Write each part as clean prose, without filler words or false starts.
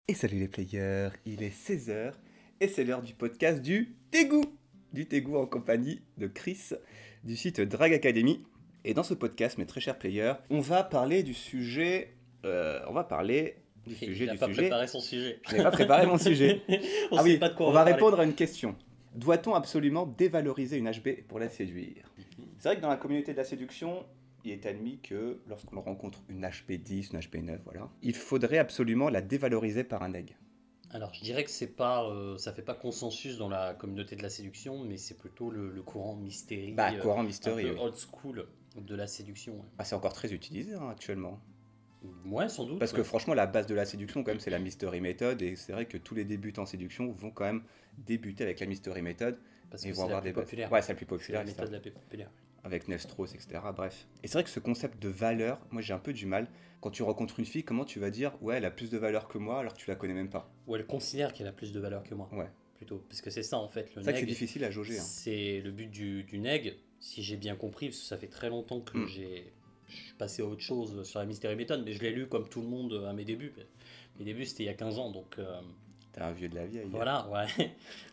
Et salut les players, il est 16 h et c'est l'heure du podcast du Tégout. Du Tégout en compagnie de Chris du site Drag Academy. Et dans ce podcast, mes très chers players, on va parler du sujet... on va parler du sujet, Il n'a pas préparé son sujet. Je n'ai pas préparé mon sujet. On Ah sait oui, pas de quoi on on va va parler. répondre à une question. Doit-on absolument dévaloriser une HB pour la séduire? C'est vrai que dans la communauté de la séduction, il est admis que lorsqu'on rencontre une HP10, une HP9, voilà, il faudrait absolument la dévaloriser par un egg. Alors, je dirais que c'est pas, ça fait pas consensus dans la communauté de la séduction, mais c'est plutôt le courant mystérie, Courant un mystery, peu oui. old school de la séduction. Ouais, Ah, c'est encore très utilisé actuellement. Ouais, sans doute. Parce que Ouais. franchement, la base de la séduction, quand même, c'est la mystery method. Et c'est vrai que tous les débutants en séduction vont quand même débuter avec la mystery method. Parce Et que ils vont c'est la avoir plus des bases. populaire. Ouais, c'est la plus C'est la populaire, etc. méthode la plus populaire. Avec Neuf-Strauss, etc. Bref. Et c'est vrai que ce concept de valeur, moi j'ai un peu du mal. Quand tu rencontres une fille, comment tu vas dire ouais, elle a plus de valeur que moi alors que tu la connais même pas? Ou elle considère qu'elle a plus de valeur que moi, Ouais. plutôt. Parce que c'est ça, en fait, le C'est vrai que c'est neg. difficile à jauger. C'est le but du neg, si j'ai bien compris, parce que ça fait très longtemps que je suis passé à autre chose sur la Mystery Method, mais je l'ai lu comme tout le monde à mes débuts. Mes débuts, c'était il y a 15 ans, donc T'es un vieux de la vieille. voilà, ouais.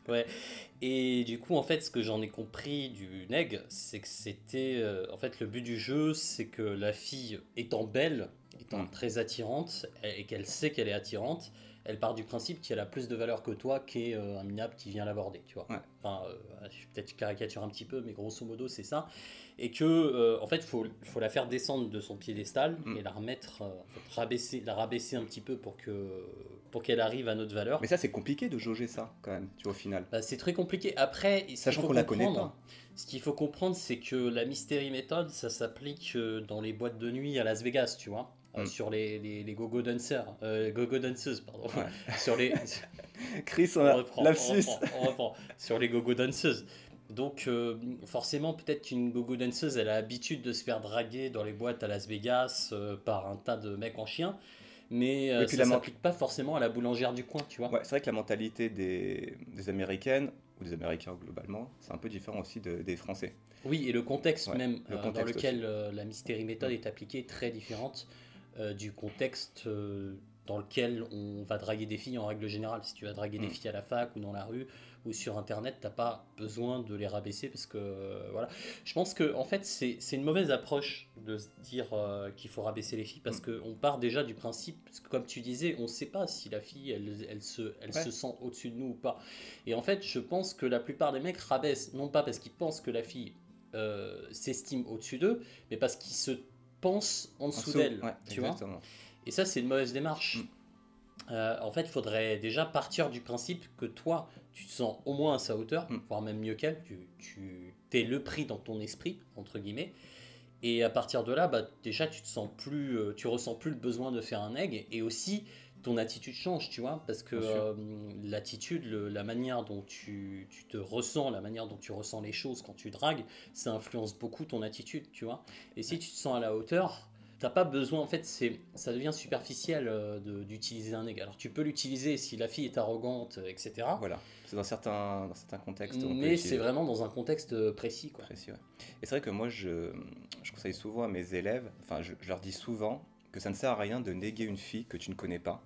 Ouais. Et du coup, en fait, ce que j'en ai compris du neg, c'est que c'était... en fait, le but du jeu, c'est que la fille, étant belle, étant très attirante, et qu'elle sait qu'elle est attirante, elle part du principe qu'elle a plus de valeur que toi, qu'est un minable qui vient l'aborder, tu vois. Ouais. Enfin, peut-être caricature un petit peu, mais grosso modo, c'est ça. Et que, en fait, faut la faire descendre de son piédestal et la remettre, en fait, la rabaisser un petit peu pour qu'elle arrive à notre valeur. Mais ça, c'est compliqué de jauger ça, quand même, tu vois, au final. Bah, c'est très compliqué. Après, Sachant qu'on la connaît pas. Ce qu'il faut comprendre, c'est que la Mystery Method, ça s'applique dans les boîtes de nuit à Las Vegas, tu vois. Sur les go-go dancers, go-go danceuses, pardon. Ouais. Sur les, Chris, on on a reprend, lapsus. on reprend. Sur les go-go danseuses. Donc, forcément, peut-être qu'une go-go danseuse, elle a l'habitude de se faire draguer dans les boîtes à Las Vegas par un tas de mecs en chien. Mais Et puis ça s'applique pas forcément à la boulangère du coin, tu vois. Ouais, c'est vrai que la mentalité des Américaines, ou des Américains globalement, c'est un peu différent aussi des Français. Oui, et le contexte Ouais, même le dans contexte lequel aussi. la Mystery Method est appliquée est très différente du contexte dans lequel on va draguer des filles en règle générale. Si tu vas draguer des filles à la fac ou dans la rue ou sur internet, t'as pas besoin de les rabaisser parce que voilà. Je pense que en fait c'est une mauvaise approche de se dire qu'il faut rabaisser les filles parce qu'on part déjà du principe, parce que comme tu disais, on sait pas si la fille elle se sent au-dessus de nous ou pas. Et en fait, je pense que la plupart des mecs rabaissent, non pas parce qu'ils pensent que la fille s'estime au-dessus d'eux, mais parce qu'ils se pensent en dessous d'elle, Ouais, tu vois. exactement. Et ça, c'est une mauvaise démarche. En fait, il faudrait déjà partir du principe que toi, tu te sens au moins à sa hauteur, voire même mieux qu'elle. Tu t'es le prix dans ton esprit, entre guillemets. Et à partir de là, bah, déjà, tu te sens plus, tu ressens plus le besoin de faire un egg. Et aussi, ton attitude change, tu vois. Parce que Bien sûr. l'attitude, la manière dont tu te ressens, la manière dont tu ressens les choses quand tu dragues, ça influence beaucoup ton attitude, tu vois. Et si tu te sens à la hauteur, t'as pas besoin, en fait, ça devient superficiel d'utiliser un egg. Alors tu peux l'utiliser si la fille est arrogante, etc. Voilà, c'est dans certains contextes on peut Mais c'est l'utiliser. vraiment dans un contexte précis, quoi. Précis, ouais. Et c'est vrai que moi, je conseille souvent à mes élèves, enfin, je leur dis souvent que ça ne sert à rien de néguer une fille que tu ne connais pas.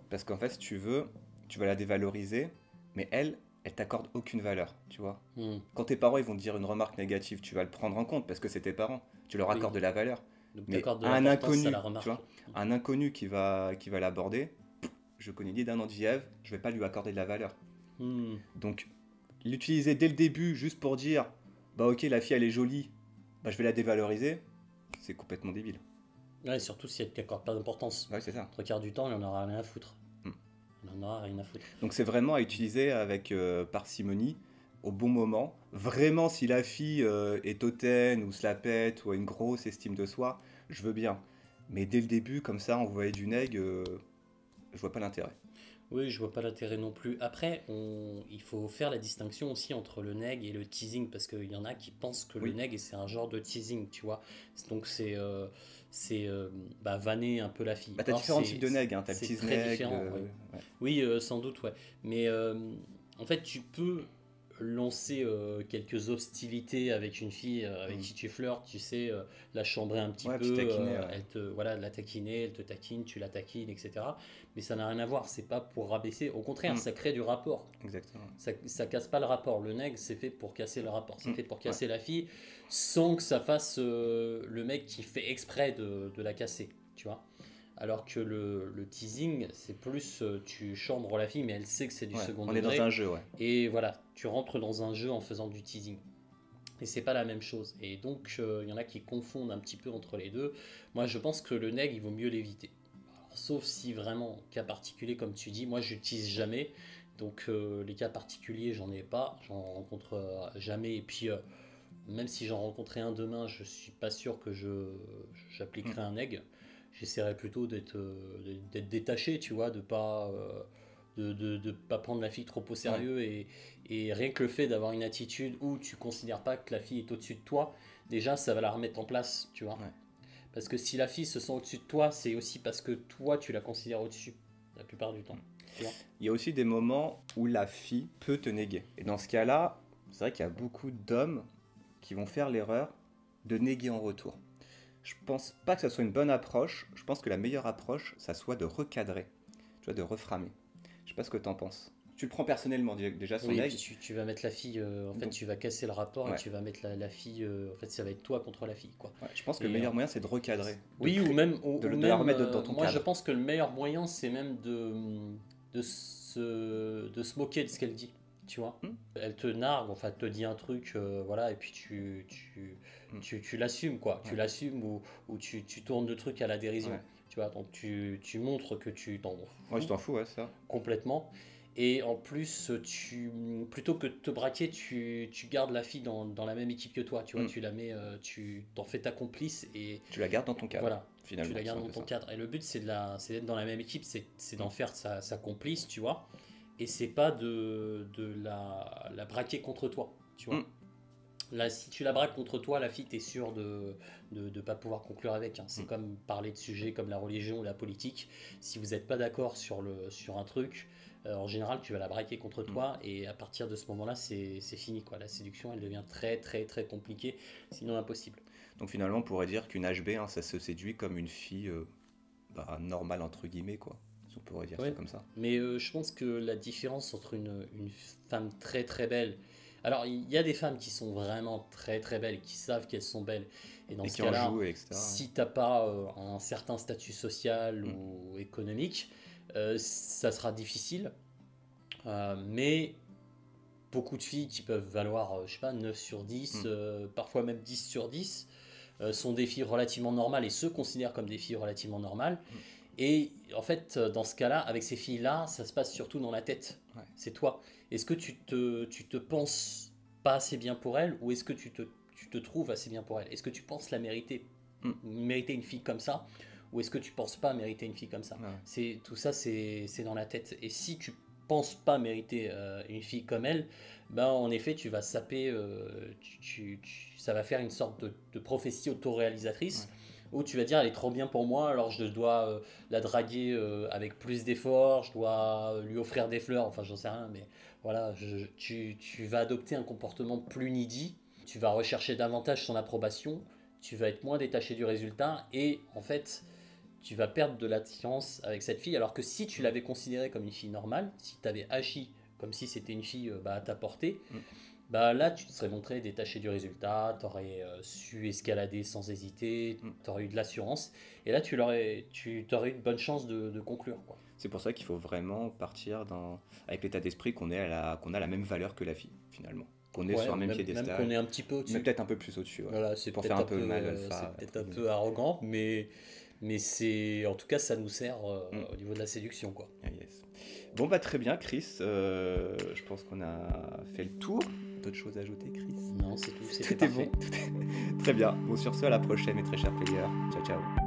Parce qu'en fait, si tu veux, tu vas la dévaloriser, mais elle t'accorde aucune valeur, tu vois. Quand tes parents ils vont te dire une remarque négative, tu vas le prendre en compte parce que c'est tes parents, tu leur Oui. accordes de la valeur. Donc Mais t'accordes de à un l'importance à inconnu, la tu remarque. vois, un inconnu qui va l'aborder, je connais ni d'un an de Viève, je vais pas lui accorder de la valeur. Hmm. Donc, l'utiliser dès le début juste pour dire, bah ok, la fille elle est jolie, bah je vais la dévaloriser, c'est complètement débile. Ouais, surtout si elle ne t'accorde pas d'importance. Ouais, c'est ça. Trois quarts du temps, il en aura rien à foutre. Il en aura rien à foutre. Donc c'est vraiment à utiliser avec parcimonie, au bon moment. Vraiment, si la fille est hautaine ou se la pète ou a une grosse estime de soi, je veux bien. Mais dès le début, comme ça, envoyer du neg, je vois pas l'intérêt. Oui, je vois pas l'intérêt non plus. Après, il faut faire la distinction aussi entre le neg et le teasing, parce qu'il y en a qui pensent que le Oui. neg, c'est un genre de teasing, tu vois. Donc bah, vanner un peu la fille. Bah t'as Or, différents types de neg, hein. T'as le c'est tease très neg, différent, ouais. ouais. Oui, sans doute, ouais. Mais en fait, tu peux lancer quelques hostilités avec une fille avec qui tu flirtes, tu sais, la chambrer un petit Ouais, peu, petit taquiner, ouais. voilà, la taquiner, elle te taquine, tu la taquines, etc. Mais ça n'a rien à voir, c'est pas pour rabaisser, au contraire, Mm. ça crée du rapport. Exactement. Ça casse pas le rapport. Le nègre, c'est fait pour casser le rapport, c'est fait pour Ouais. casser la fille, sans que ça fasse le mec qui fait exprès de la casser, tu vois. Alors que le teasing, c'est plus tu chambres la fille, mais elle sait que c'est du Ouais, second on est degré. dans un jeu, ouais. Et voilà, tu rentres dans un jeu en faisant du teasing. Et c'est pas la même chose. Et donc, il y en a qui confondent un petit peu entre les deux. Moi, je pense que le nègre, il vaut mieux l'éviter. Alors, sauf si vraiment, cas particulier, comme tu dis, moi, j'utilise jamais. Donc, les cas particuliers, j'en ai pas. J'en rencontre jamais. Et puis, même si j'en rencontrais un demain, je suis pas sûr que j'appliquerai un nègre. J'essaierai plutôt d'être détaché, tu vois, de pas prendre la fille trop au sérieux et rien que le fait d'avoir une attitude où tu considères pas que la fille est au-dessus de toi, déjà ça va la remettre en place, tu vois. Ouais. Parce que si la fille se sent au-dessus de toi, c'est aussi parce que toi tu la considères au-dessus, la plupart du temps. Tu vois. Il y a aussi des moments où la fille peut te néguer. Et dans ce cas-là, c'est vrai qu'il y a beaucoup d'hommes qui vont faire l'erreur de néguer en retour. Je pense pas que ça soit une bonne approche. Je pense que la meilleure approche, ça soit de recadrer, tu vois, de reframer. Je sais pas ce que t'en penses. Tu le prends personnellement déjà son Oui, et nègre. puis tu vas mettre la fille, en fait Donc, tu vas casser le rapport ouais. et tu vas mettre la fille, en fait ça va être toi contre la fille, quoi. Ouais, je pense que Et, le meilleur moyen, c'est de recadrer. Oui, ou même, de ou la même remettre dans ton moi je cadre. pense que le meilleur moyen c'est même de se moquer de ce qu'elle dit, tu vois. Hmm. Elle te nargue, enfin elle te dit un truc, voilà, et puis tu l'assumes, quoi. Tu Ouais. l'assumes ou tu tournes le truc à la dérision, Ouais. tu vois. Donc tu montres que tu t'en Moi, fous je t'en fous, ouais, ça. complètement. Et en plus, plutôt que de te braquer, tu gardes la fille dans la même équipe que toi, tu vois. Hmm. Tu la mets, tu t'en fais ta complice et Tu la gardes dans ton cadre, voilà, finalement. tu la gardes c'est un dans peu ton ça. cadre. Et le but, c'est d'être dans la même équipe, c'est d'en Mm. faire sa complice, tu vois. Et c'est pas de la braquer contre toi, tu vois. Mm. Là, si tu la braques contre toi, la fille, t'es sûr de pas pouvoir conclure avec, hein. C'est Mm. comme parler de sujets comme la religion ou la politique. Si vous n'êtes pas d'accord sur un truc, en général, tu vas la braquer contre toi. Et à partir de ce moment-là, c'est fini, quoi. La séduction, elle devient très, très, très compliquée, sinon impossible. Donc finalement, on pourrait dire qu'une HB, hein, ça se séduit comme une fille normale, entre guillemets, quoi. Si on pourrait dire ça Ouais. comme ça. Mais je pense que la différence entre une femme très très belle. Alors, il y a des femmes qui sont vraiment très très belles, qui savent qu'elles sont belles. Et dans Et ce qui en cas-là, jouent, etc. si t'as pas un certain statut social Mm. ou économique, ça sera difficile. Mais beaucoup de filles qui peuvent valoir, je sais pas, 9 sur 10, Mm. parfois même 10 sur 10, sont des filles relativement normales et se considèrent comme des filles relativement normales. Mm. Et en fait, dans ce cas-là, avec ces filles-là, ça se passe surtout dans la tête. Ouais. C'est toi. Est-ce que tu te penses pas assez bien pour elle ou est-ce que tu te trouves assez bien pour elle? Est-ce que tu penses la mériter, mériter une fille comme ça ou est-ce que tu penses pas mériter une fille comme ça? Ouais. Tout ça, c'est dans la tête. Et si tu penses pas mériter une fille comme elle, ben en effet, tu vas saper, ça va faire une sorte de prophétie autoréalisatrice. Ouais. Où tu vas dire elle est trop bien pour moi, alors je dois la draguer avec plus d'efforts, je dois lui offrir des fleurs, enfin j'en sais rien, mais voilà, tu vas adopter un comportement plus needy, tu vas rechercher davantage son approbation, tu vas être moins détaché du résultat et en fait tu vas perdre de l'attirance avec cette fille, alors que si tu l'avais considérée comme une fille normale, si tu avais agi comme si c'était une fille à ta portée, bah là tu te serais montré détaché du résultat, tu aurais su escalader sans hésiter, tu aurais eu de l'assurance, et là tu aurais eu une bonne chance de conclure, quoi. C'est pour ça qu'il faut vraiment partir avec l'état d'esprit qu'on a la même valeur que la fille, finalement. Qu'on est Ouais, sur un même même piédestal. qu'on est un petit peu au-dessus. Mais peut-être un peu plus au-dessus. Ouais. Voilà, c'est Pour peut-être faire un peu mal alpha. c'est peut-être un peu arrogant, mais c'est en tout cas ça nous sert au niveau de la séduction, quoi. Ah, yes. Bon bah très bien Chris, je pense qu'on a fait le tour. D'autres choses à ajouter Chris? Non, c'est tout, c'était Tout est parfait. bon. Très bien. Bon sur ce, à la prochaine mes très chers players. Ciao ciao.